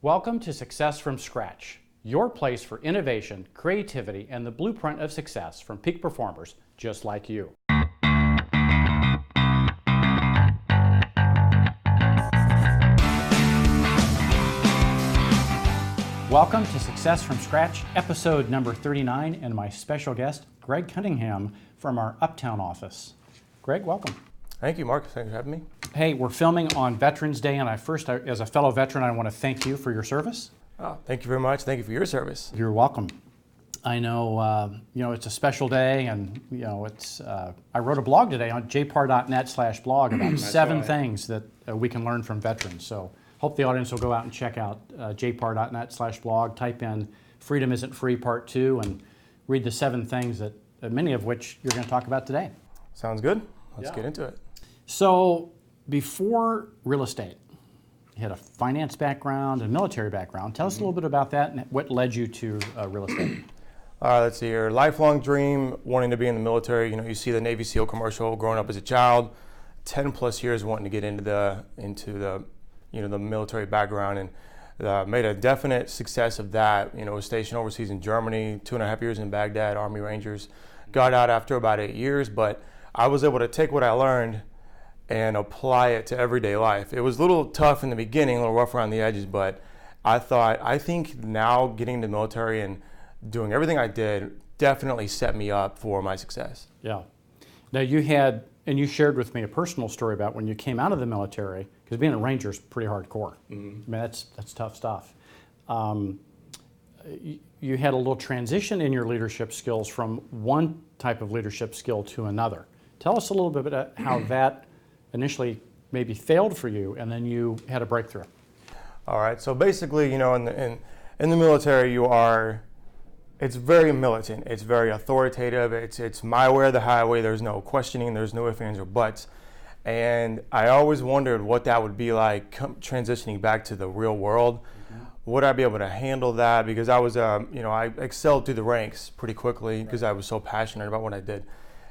Welcome to Success from Scratch, your place for innovation, creativity, and the blueprint of success from peak performers just like you. Welcome to Success from Scratch, episode number 39, and my special guest, Greg Cunningham from our Uptown office. Greg, welcome. Thank you, Mark. Thanks for having me. Hey, we're filming on Veterans Day, and as a fellow veteran, I want to thank you for your service. Oh, thank you very much. Thank you for your service. You're welcome. I know, it's a special day, and it's. I wrote a blog today on jpar.net/blog about seven things that we can learn from veterans. So, hope the audience will go out and check out jpar.net/blog. Type in "Freedom Isn't Free" Part 2, and read the 7 things that many of which you're going to talk about today. Sounds good. Let's get into it. So, before real estate, you had a finance background and military background. Tell us a little bit about that and what led you to real estate. Let's see, your lifelong dream, wanting to be in the military. You see the Navy SEAL commercial growing up as a child, 10 plus years wanting to get into the military background, and made a definite success of that. Was stationed overseas in Germany, 2.5 years in Baghdad, Army Rangers. Got out after about 8 years, but I was able to take what I learned and apply it to everyday life. It was a little tough in the beginning, a little rough around the edges, but I think now getting into the military and doing everything I did definitely set me up for my success. Yeah. Now you shared with me a personal story about when you came out of the military, because being a Ranger is pretty hardcore. I mean, that's tough stuff. You had a little transition in your leadership skills from one type of leadership skill to another. Tell us a little bit about how that initially maybe failed for you, and then you had a breakthrough. All right. So basically, in the military, it's very militant. It's very authoritative. It's my way or the highway. There's no questioning. There's no ifs, ands, or buts. And I always wondered what that would be like transitioning back to the real world. Would I be able to handle that? Because I was, I excelled through the ranks pretty quickly because I was so passionate about what I did.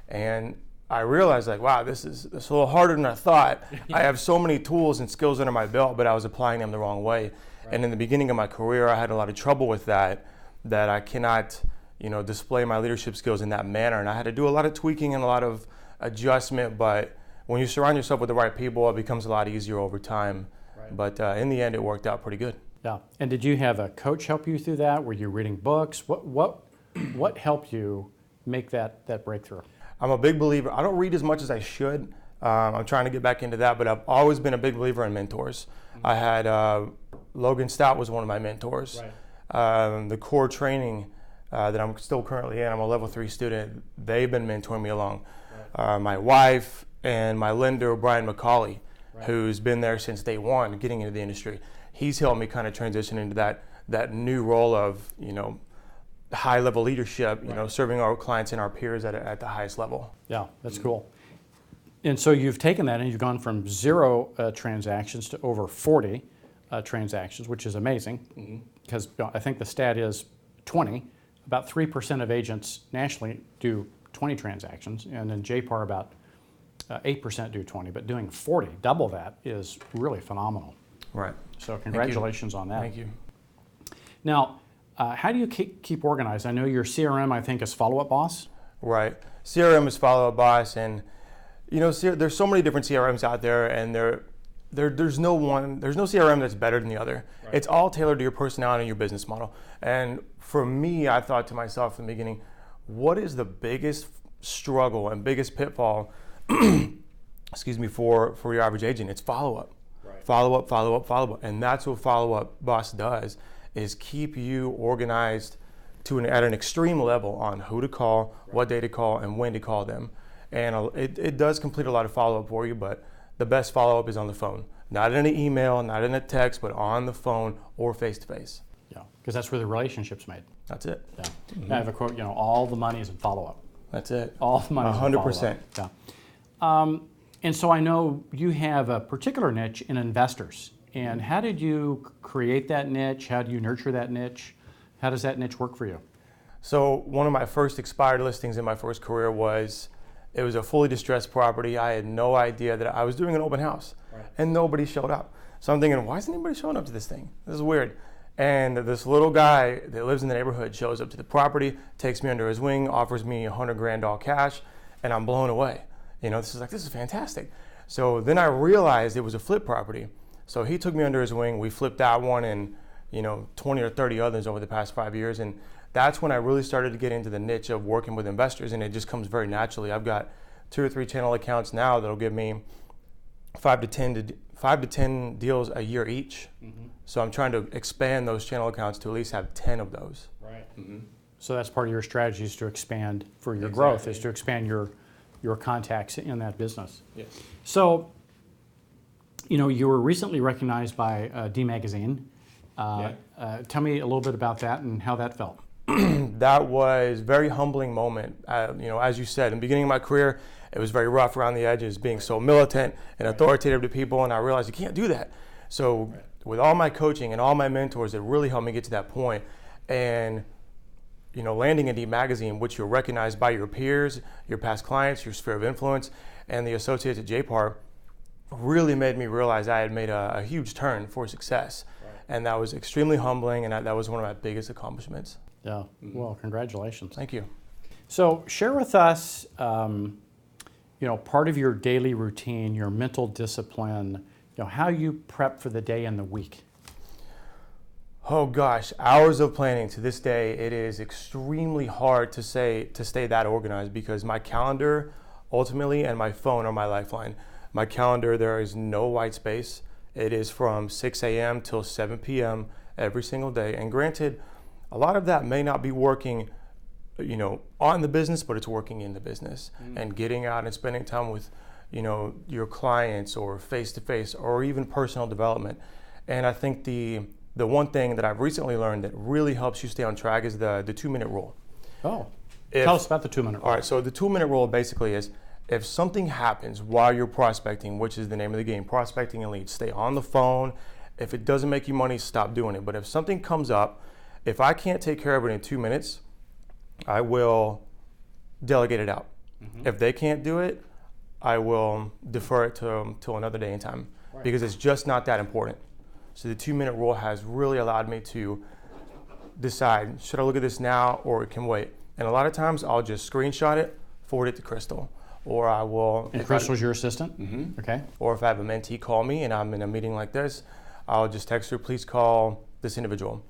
And I realized, wow, this is a little harder than I thought. I have so many tools and skills under my belt, but I was applying them the wrong way. Right. And in the beginning of my career, I had a lot of trouble with that I cannot, display my leadership skills in that manner. And I had to do a lot of tweaking and a lot of adjustment. But when you surround yourself with the right people, it becomes a lot easier over time. Right. But in the end, it worked out pretty good. Yeah. And did you have a coach help you through that? Were you reading books? What helped you make that breakthrough? I'm a big believer. I don't read as much as I should. I'm trying to get back into that, but I've always been a big believer in mentors. I had Logan Stout was one of my mentors. Right. The core training that I'm still currently in, I'm a level 3 student. They've been mentoring me along. Right. My wife and my lender, Brian McCauley, right, who's been there since day one, getting into the industry. He's helped me kind of transition into that new role of, high-level leadership, right, serving our clients and our peers at the highest level. Yeah, that's cool. And so you've taken that and you've gone from 0 transactions to over 40 transactions, which is amazing, because I think the stat is 20. About 3% of agents nationally do 20 transactions, and in JPAR about 8% do 20, but doing 40, double that, is really phenomenal. Right. So congratulations on that. Thank you. Now, how do you keep organized? I know your CRM, I think, is Follow Up Boss. Right. CRM is Follow Up Boss, and there's so many different CRMs out there, and there's no CRM that's better than the other. Right. It's all tailored to your personality and your business model. And for me, I thought to myself in the beginning, what is the biggest struggle and biggest pitfall, for your average agent? It's follow up. Right. Follow up, follow up, follow up, and that's what Follow Up Boss does. Is keep you organized at an extreme level on who to call, right, what day to call, and when to call them. And it does complete a lot of follow-up for you, but the best follow-up is on the phone. Not in an email, not in a text, but on the phone or face-to-face. Yeah, because that's where the relationship's made. That's it. Yeah. I have a quote, all the money is in follow-up. That's it. All the money is in follow-up. 100%. Yeah. And so I know you have a particular niche in investors. And how did you create that niche? How do you nurture that niche? How does that niche work for you? So one of my first expired listings in my first career it was a fully distressed property. I had no idea that I was doing an open house, right, and nobody showed up. So I'm thinking, why isn't anybody showing up to this thing? This is weird. And this little guy that lives in the neighborhood shows up to the property, takes me under his wing, offers me $100,000 all cash, and I'm blown away. This is fantastic. So then I realized it was a flip property. So he took me under his wing. We flipped that one and 20 or 30 others over the past 5 years. And that's when I really started to get into the niche of working with investors, and it just comes very naturally. I've got 2 or 3 channel accounts now that'll give me 5 to 10 deals a year each. Mm-hmm. So I'm trying to expand those channel accounts to at least have 10 of those. Right. Mm-hmm. So that's part of your strategy, is to expand for your growth, is to expand your contacts in that business. Yes. So, you were recently recognized by D Magazine. Tell me a little bit about that and how that felt. That was a very humbling moment. As you said, in the beginning of my career, it was very rough around the edges, being so militant and authoritative to people, and I realized you can't do that. So with all my coaching and all my mentors, it really helped me get to that point. And landing in D Magazine, which you're recognized by your peers, your past clients, your sphere of influence, and the associates at JPAR, really made me realize I had made a huge turn for success. Right. And that was extremely humbling, and that was one of my biggest accomplishments. Yeah, well, congratulations. Thank you. So share with us, part of your daily routine, your mental discipline, how you prep for the day and the week. Oh gosh, hours of planning. To this day, it is extremely hard to stay that organized, because my calendar ultimately and my phone are my lifeline. My calendar, there is no white space. It is from 6 a.m. till 7 p.m. every single day. And granted, a lot of that may not be working, on the business, but it's working in the business and getting out and spending time with, your clients, or face-to-face, or even personal development. And I think the one thing that I've recently learned that really helps you stay on track is the 2-minute rule. Oh, tell us about the 2-minute rule. All right, so the 2-minute rule basically is, if something happens while you're prospecting, which is the name of the game, prospecting and leads, stay on the phone. If it doesn't make you money, stop doing it. But if something comes up, if I can't take care of it in 2 minutes, I will delegate it out. Mm-hmm. If they can't do it, I will defer it till another day and time, right, because it's just not that important. So the 2-minute rule has really allowed me to decide, should I look at this now or it can wait? And a lot of times I'll just screenshot it, forward it to Crystal, or I will. And Crystal's your assistant? Mm-hmm. Okay. Or if I have a mentee call me and I'm in a meeting like this, I'll just text her, please call this individual.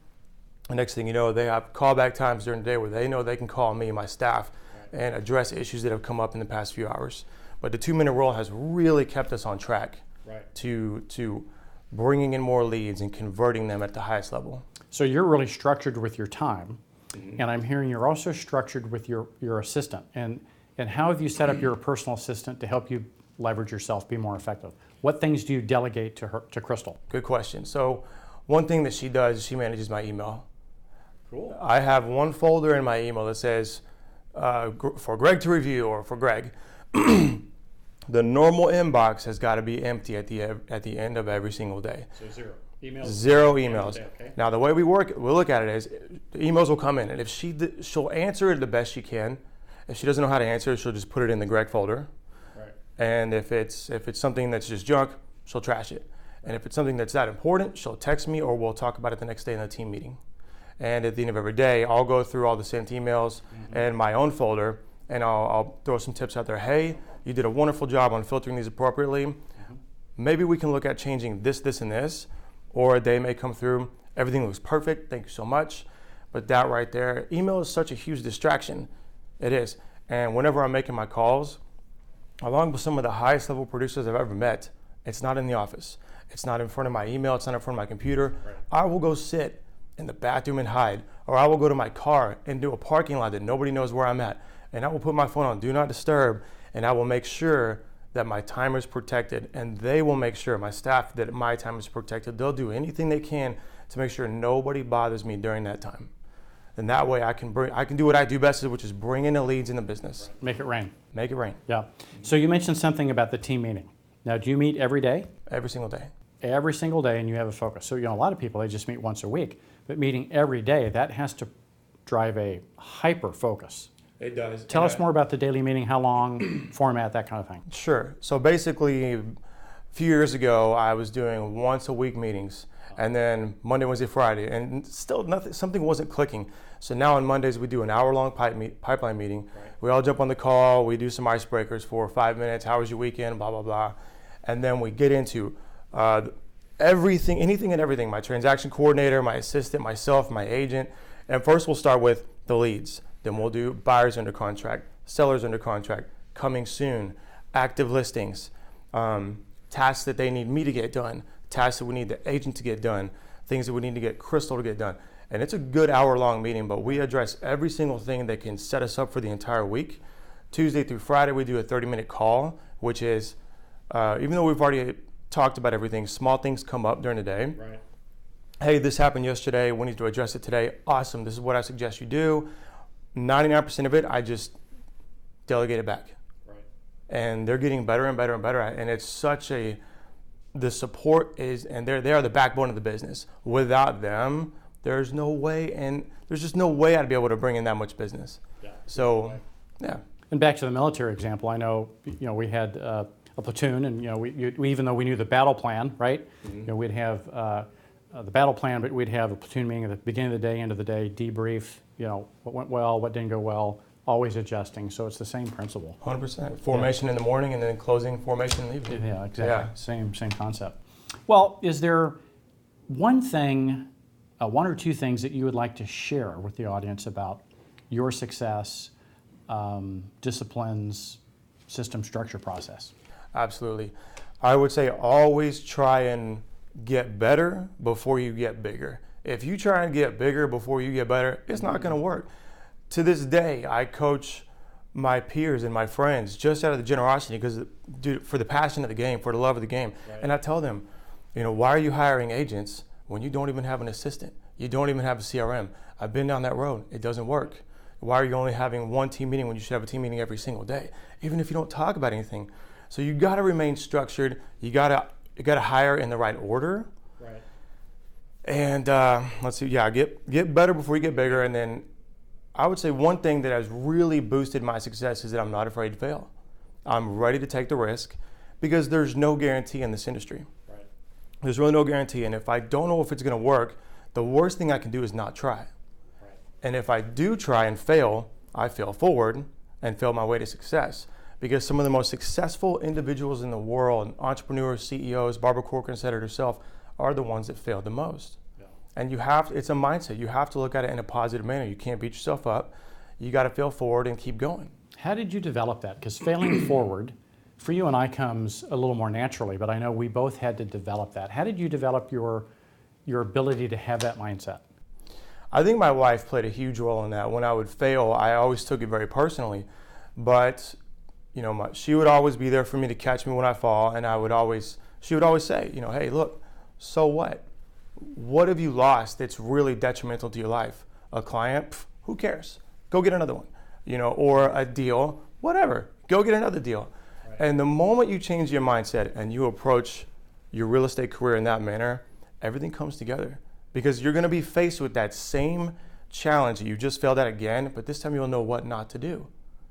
The next thing you know, they have callback times during the day where they know they can call me and my staff, right, and address issues that have come up in the past few hours. But the 2-minute rule has really kept us on track, right, to bringing in more leads and converting them at the highest level. So you're really structured with your time, and I'm hearing you're also structured with your assistant. And how have you set up your personal assistant to help you leverage yourself, be more effective? What things do you delegate to Crystal? Good question. So one thing that she does is she manages my email. Cool. I have one folder in my email that says for Greg to review, or for Greg. The normal inbox has got to be empty at the end of every single day. So emails. Zero emails. Okay. Now the way we look at it is, the emails will come in, and if she'll answer it the best she can. If she doesn't know how to answer it, she'll just put it in the Greg folder. Right. And if it's something that's just junk, she'll trash it. And if it's something that's that important, she'll text me, or we'll talk about it the next day in the team meeting. And at the end of every day, I'll go through all the sent emails and my own folder, and I'll throw some tips out there. Hey, you did a wonderful job on filtering these appropriately. Maybe we can look at changing this, this, and this. Or a day may come through, everything looks perfect, thank you so much. But that right there, email is such a huge distraction. It is. And whenever I'm making my calls, along with some of the highest level producers I've ever met, it's not in the office. It's not in front of my email, it's not in front of my computer. Right. I will go sit in the bathroom and hide, or I will go to my car and do a parking lot that nobody knows where I'm at. And I will put my phone on do not disturb, and I will make sure that my time is protected, and they will make sure, my staff, that my time is protected. They'll do anything they can to make sure nobody bothers me during that time. And that way I can do what I do best, which is bring in the leads in the business. Right. Make it rain. Make it rain. Yeah. So you mentioned something about the team meeting. Now, do you meet every day? Every single day. Every single day, and you have a focus. So, a lot of people, they just meet once a week, but meeting every day, that has to drive a hyper focus. It does. Tell us more about the daily meeting, how long, format, that kind of thing. Sure. So basically, few years ago, I was doing once a week meetings, and then Monday, Wednesday, Friday, and still something wasn't clicking. So now on Mondays, we do an hour-long pipeline meeting. Right. We all jump on the call, we do some icebreakers for 5 minutes, how was your weekend, blah, blah, blah. And then we get into everything, anything and everything, my transaction coordinator, my assistant, myself, my agent. And first we'll start with the leads. Then we'll do buyers under contract, sellers under contract, coming soon, active listings, tasks that they need me to get done, tasks that we need the agent to get done, things that we need to get Crystal to get done. And it's a good hour-long meeting, but we address every single thing that can set us up for the entire week. Tuesday through Friday, we do a 30-minute call, which is, even though we've already talked about everything, small things come up during the day. Right. Hey, this happened yesterday, we need to address it today. Awesome, this is what I suggest you do. 99% of it, I just delegate it back. Right. And they're getting better and better and better at it. And it's such the support is, and they are the backbone of the business. Without them, there's no way, and there's just no way I'd be able to bring in that much business. Yeah. So, yeah. And back to the military example, I know, we had a platoon, and we even though we knew the battle plan, right? Mm-hmm. We'd have the battle plan, but we'd have a platoon meeting at the beginning of the day, end of the day, debrief. What went well, what didn't go well. Always adjusting. So it's the same principle. 100%. Formation in the morning, and then closing formation in the evening. Yeah, exactly. Yeah. Same concept. Well, is there one thing, one or two things that you would like to share with the audience about your success, disciplines, system, structure, process? Absolutely. I would say always try and get better before you get bigger. If you try and get bigger before you get better, it's not going to work. To this day, I coach my peers and my friends just out of the generosity, because for the passion of the game, for the love of the game. Right. And I tell them, why are you hiring agents when you don't even have an assistant? You don't even have a CRM. I've been down that road. It doesn't work. Why are you only having one team meeting when you should have a team meeting every single day, even if you don't talk about anything? So you got to remain structured. You got to hire in the right order. Right. And let's see. Yeah, get better before you get bigger. And then I would say one thing that has really boosted my success is that I'm not afraid to fail. I'm ready to take the risk, because there's no guarantee in this industry. Right. There's really no guarantee. And if I don't know if it's going to work, the worst thing I can do is not try. Right. And if I do try and fail, I fail forward and fail my way to success. Because some of the most successful individuals in the world, entrepreneurs, CEOs, Barbara Corcoran said it herself, are the ones that failed the most. Yeah. And it's a mindset. You have to look at it in a positive manner. You can't beat yourself up. You got to fail forward and keep going. How did you develop that? Because failing forward, for you and I, comes a little more naturally, but I know we both had to develop that. How did you develop your ability to have that mindset? I think my wife played a huge role in that. When I would fail, I always took it very personally. But she would always be there for me to catch me when I fall, and she would always say, hey, look, so what? What have you lost that's really detrimental to your life? A client? Pff, who cares? Go get another one. Or a deal, whatever. Go get another deal. Right. And the moment you change your mindset and you approach your real estate career in that manner, everything comes together. Because you're going to be faced with that same challenge that you just failed at again, but this time you'll know what not to do.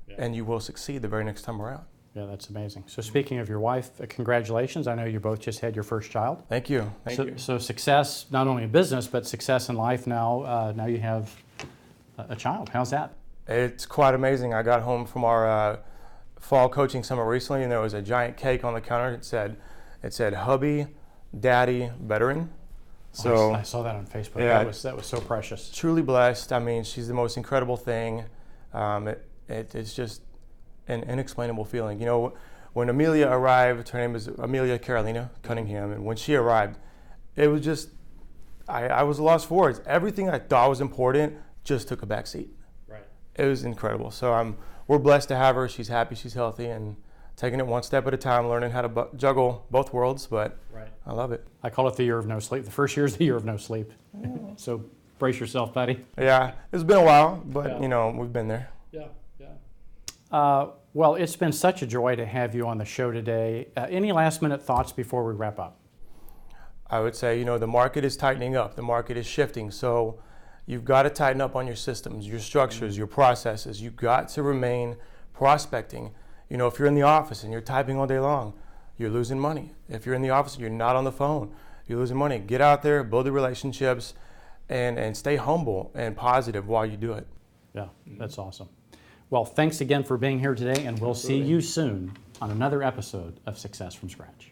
Yeah. And you will succeed the very next time around. Yeah, that's amazing. So speaking of your wife, congratulations. I know you both just had your first child. Thank you. Thank you. So success, not only in business, but success in life now. Now you have a child. How's that? It's quite amazing. I got home from our fall coaching summit recently, and there was a giant cake on the counter. It said hubby, daddy, veteran. So I saw that on Facebook. Yeah, that was so precious. Truly blessed. I mean, she's the most incredible thing. It's just an inexplainable feeling. When Amelia arrived, her name is Amelia Carolina Cunningham, and when she arrived, it was just, I was lost for words. Everything I thought was important just took a back seat. Right. It was incredible. So we're blessed to have her. She's happy, she's healthy, and taking it one step at a time, learning how to juggle both worlds, but right. I love it. I call it the year of no sleep. The first year is the year of no sleep. Oh. So brace yourself, buddy. Yeah, it's been a while, but we've been there. Yeah. Well, it's been such a joy to have you on the show today. Any last minute thoughts before we wrap up? I would say, the market is tightening up. The market is shifting. So you've got to tighten up on your systems, your structures, your processes. You've got to remain prospecting. If you're in the office and you're typing all day long, you're losing money. If you're in the office, you're not on the phone, you're losing money. Get out there, build the relationships, and stay humble and positive while you do it. Yeah, that's awesome. Well, thanks again for being here today, and we'll see you soon on another episode of Success from Scratch.